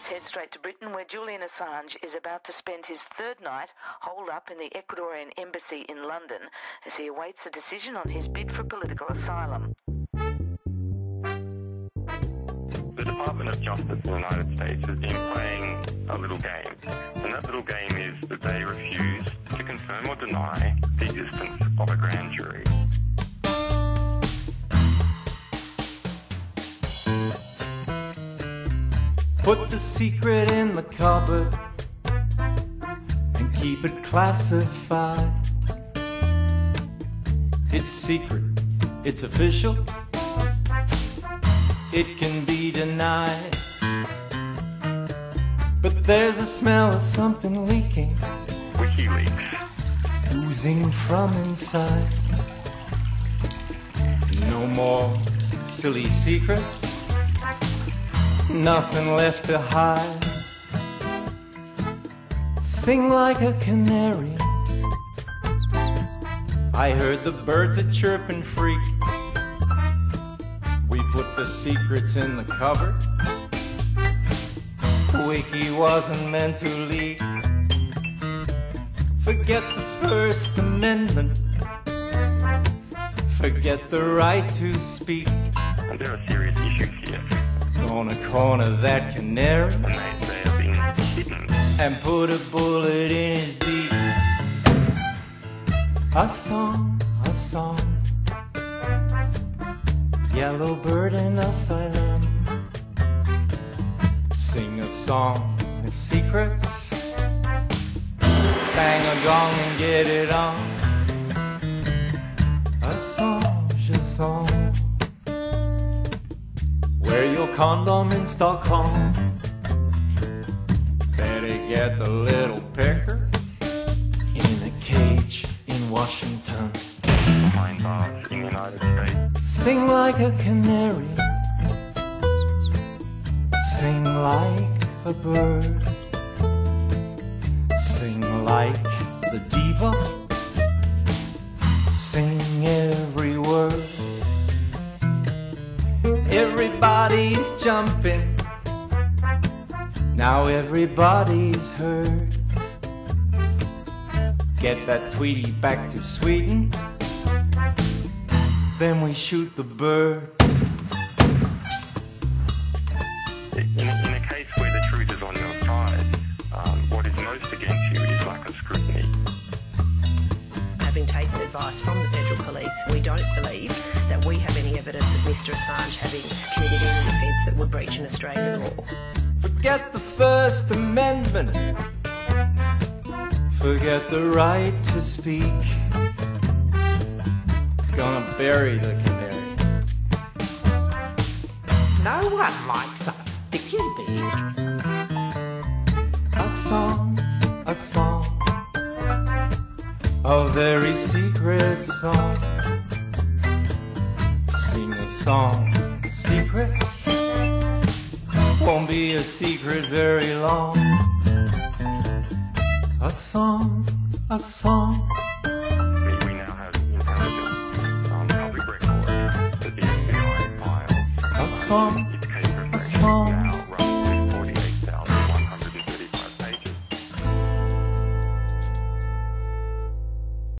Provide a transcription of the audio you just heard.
Let's head straight to Britain, where Julian Assange is about to spend his third night holed up in the Ecuadorian embassy in London as he awaits a decision on his bid for political asylum. The Department of Justice in the United States has been playing a little game, and that little game is that they refuse to confirm or deny the existence of a grand jury. Put the secret in the cupboard and keep it classified. It's secret, it's official, it can be denied. But there's a smell of something leaking, Wikileaks. oozing from inside. No more silly secrets, nothing left to hide. Sing like a canary, I heard the birds a chirping freak. We put the secrets in the cupboard, Wiki wasn't meant to leak. Forget the First Amendment, forget the right to speak. And there are serious issues here. Gonna corner that canary And they have been hidden. and put a bullet in his beak. A song, yellow bird in asylum. Sing a song of secrets, bang a gong and get it on. A song, wear your condom in Stockholm. Better get the little pecker in a cage in Washington. Behind bars in the United States. Sing like a canary, sing like a bird, sing like the diva, sing every word. Everybody's jumping, now everybody's heard. Get that Tweety back to Sweden, then we shoot the bird. In a case where the truth is on your side, what is most against you is lack of scrutiny. Having taken advice from the federal police, we don't believe that we have any evidence of Mr Assange having committed any offence that would breach an Australian law. Forget the First Amendment, forget the right to speak. Gonna bury the canary. No one likes a sticky beak. A song, a very secret song. Sing a song of secrets, won't be a secret very long. A song. We now have intelligence on public record that the FBI filed. A song.